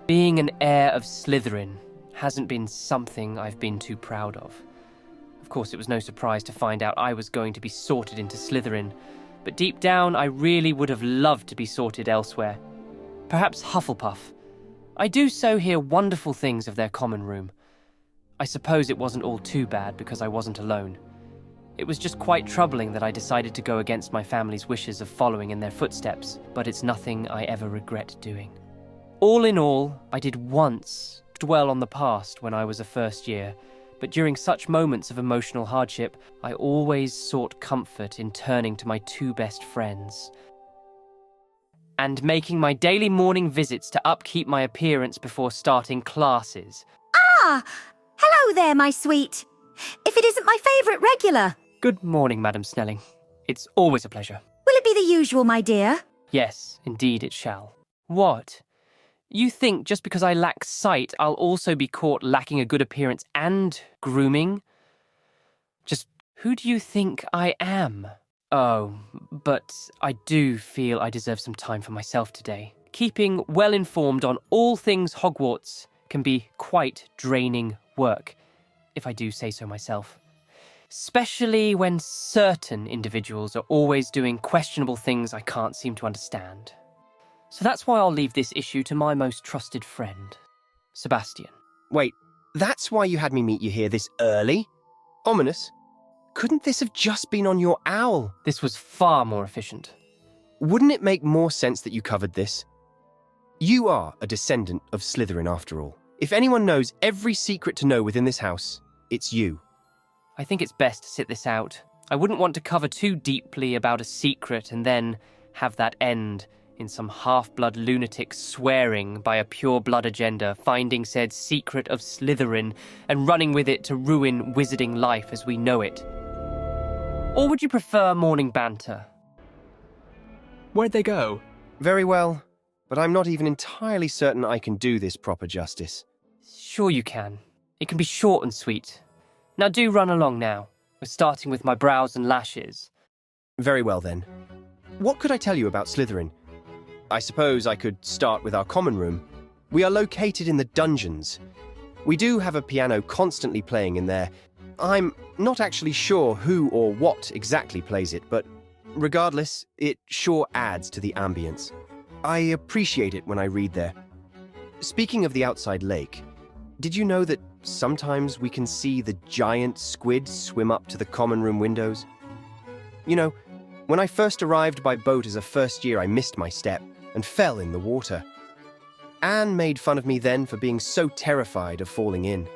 Being an heir of Slytherin hasn't been something I've been too proud of. Of course, it was no surprise to find out I was going to be sorted into Slytherin, but deep down I really would have loved to be sorted elsewhere. Perhaps Hufflepuff. I do so hear wonderful things of their common room. I suppose it wasn't all too bad because I wasn't alone. It was just quite troubling that I decided to go against my family's wishes of following in their footsteps, but it's nothing I ever regret doing. All in all, I did once dwell on the past when I was a first year, but during such moments of emotional hardship, I always sought comfort in turning to my two best friends and making my daily morning visits to upkeep my appearance before starting classes. Ah! Hello there, my sweet. If it isn't my favourite regular. Good morning, Madam Snelling. It's always a pleasure. Will it be the usual, my dear? Yes, indeed it shall. What? You think just because I lack sight, I'll also be caught lacking a good appearance and grooming? Just who do you think I am? Oh, but I do feel I deserve some time for myself today. Keeping well informed on all things Hogwarts can be quite draining work, if I do say so myself. Especially when certain individuals are always doing questionable things I can't seem to understand. So that's why I'll leave this issue to my most trusted friend, Sebastian. Wait, that's why you had me meet you here this early? Ominis, couldn't this have just been on your owl? This was far more efficient. Wouldn't it make more sense that you covered this? You are a descendant of Slytherin after all. If anyone knows every secret to know within this house, it's you. I think it's best to sit this out. I wouldn't want to cover too deeply about a secret and then have that end in some half-blood lunatic swearing by a pure-blood agenda, finding said secret of Slytherin and running with it to ruin wizarding life as we know it. Or would you prefer morning banter? Where'd they go? Very well, but I'm not even entirely certain I can do this proper justice. Sure you can. It can be short and sweet. Now do run along now. We're starting with my brows and lashes. Very well then. What could I tell you about Slytherin? I suppose I could start with our common room. We are located in the dungeons. We do have a piano constantly playing in there. I'm not actually sure who or what exactly plays it, but regardless, it sure adds to the ambience. I appreciate it when I read there. Speaking of the outside lake, did you know that sometimes we can see the giant squid swim up to the common room windows? You know, when I first arrived by boat as a first year, I missed my step and fell in the water. Anne made fun of me then for being so terrified of falling in.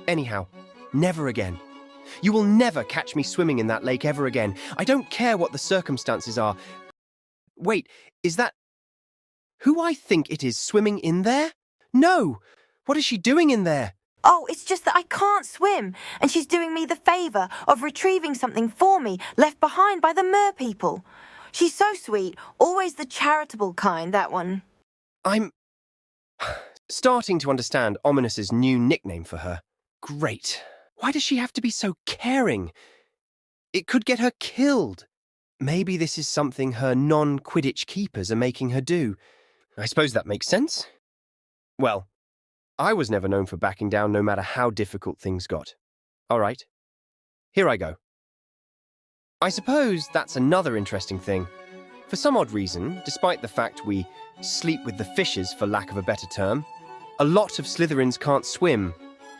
Anyhow, never again. You will never catch me swimming in that lake ever again. I don't care what the circumstances are. Wait, is that who I think it is swimming in there? No! What is she doing in there? Oh, it's just that I can't swim, and she's doing me the favour of retrieving something for me left behind by the mer people. She's so sweet, always the charitable kind, that one. I'm starting to understand Ominis's new nickname for her. Great. Why does she have to be so caring? It could get her killed. Maybe this is something her non-Quidditch keepers are making her do. I suppose that makes sense. Well, I was never known for backing down no matter how difficult things got. All right, here I go. I suppose that's another interesting thing. For some odd reason, despite the fact we sleep with the fishes for lack of a better term, a lot of Slytherins can't swim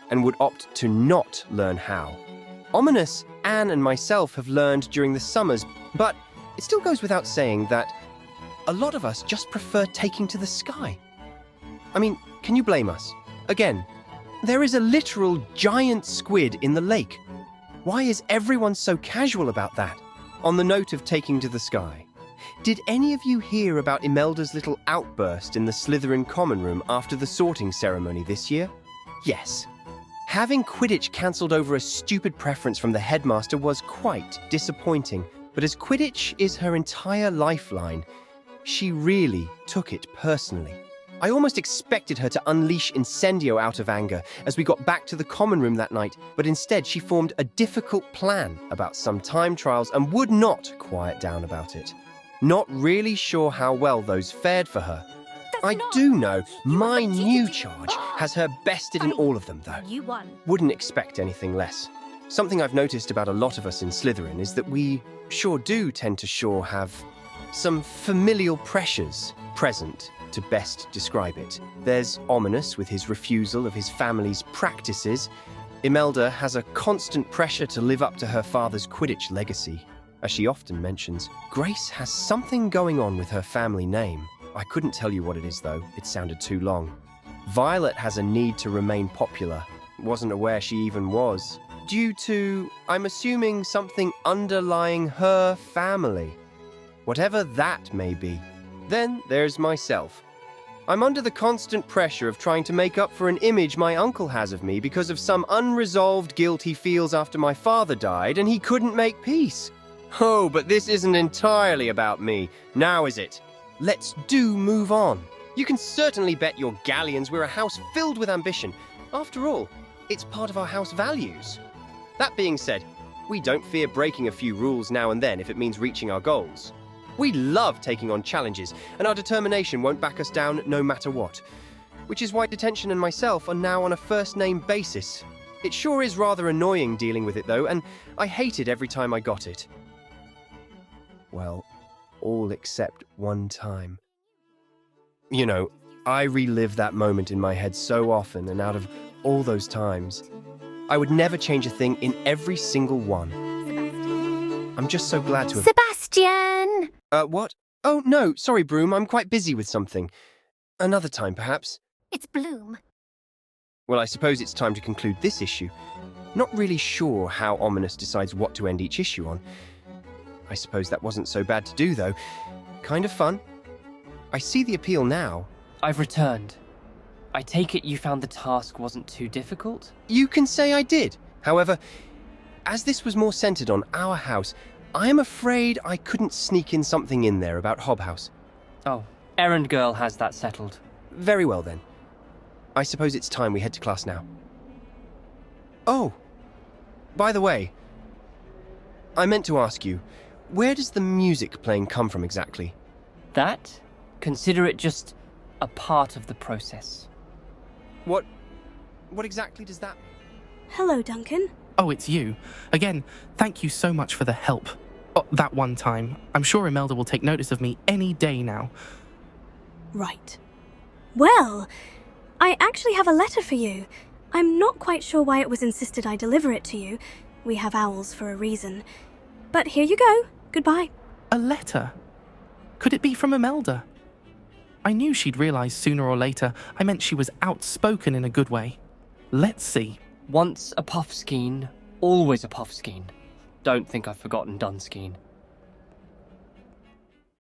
and would opt to not learn how. Ominis, Anne and myself have learned during the summers, but it still goes without saying that a lot of us just prefer taking to the sky. I mean, can you blame us? Again, there is a literal giant squid in the lake. Why is everyone so casual about that? On the note of taking to the sky, did any of you hear about Imelda's little outburst in the Slytherin common room after the sorting ceremony this year? Yes. Having Quidditch cancelled over a stupid preference from the headmaster was quite disappointing, but as Quidditch is her entire lifeline, she really took it personally. I almost expected her to unleash Incendio out of anger as we got back to the common room that night, but instead she formed a difficult plan about some time trials and would not quiet down about it. Not really sure how well those fared for her. I do know my new charge has her bested in all of them, though. You won. Wouldn't expect anything less. Something I've noticed about a lot of us in Slytherin is that we tend to have some familial pressures present to best describe it. There's Ominis with his refusal of his family's practices. Imelda has a constant pressure to live up to her father's Quidditch legacy, as she often mentions. Grace has something going on with her family name. I couldn't tell you what it is, though. It sounded too long. Violet has a need to remain popular. Wasn't aware she even was. Due to, I'm assuming, something underlying her family. Whatever that may be. Then there's myself. I'm under the constant pressure of trying to make up for an image my uncle has of me because of some unresolved guilt he feels after my father died and he couldn't make peace. Oh, but this isn't entirely about me, now is it? Let's move on. You can certainly bet your galleons we're a house filled with ambition. After all, it's part of our house values. That being said, we don't fear breaking a few rules now and then if it means reaching our goals. We love taking on challenges, and our determination won't back us down no matter what. Which is why Detention and myself are now on a first-name basis. It sure is rather annoying dealing with it, though, and I hate it every time I got it. Well, all except one time. You know, I relive that moment in my head so often, and out of all those times, I would never change a thing in every single one. I'm just so glad to have... Sebastian! What? Oh, no, sorry, Broom, I'm quite busy with something. Another time, perhaps? It's Bloom. Well, I suppose it's time to conclude this issue. Not really sure how Ominis decides what to end each issue on. I suppose that wasn't so bad to do, though. Kind of fun. I see the appeal now. I've returned. I take it you found the task wasn't too difficult? You can say I did. However, as this was more centered on our house, I am afraid I couldn't sneak in something in there about Hobhouse. Oh, Errand Girl has that settled. Very well, then. I suppose it's time we head to class now. Oh, by the way, I meant to ask you, where does the music playing come from exactly? That? Consider it just a part of the process. What exactly does that mean? Hello, Duncan. Oh, it's you. Again, thank you so much for the help. Oh, that one time. I'm sure Imelda will take notice of me any day now. Right. Well, I actually have a letter for you. I'm not quite sure why it was insisted I deliver it to you. We have owls for a reason. But here you go. Goodbye. A letter? Could it be from Imelda? I knew she'd realise sooner or later I meant she was outspoken in a good way. Let's see. Once a Puffskein, always a Puffskein. Don't think I've forgotten Dunskeen.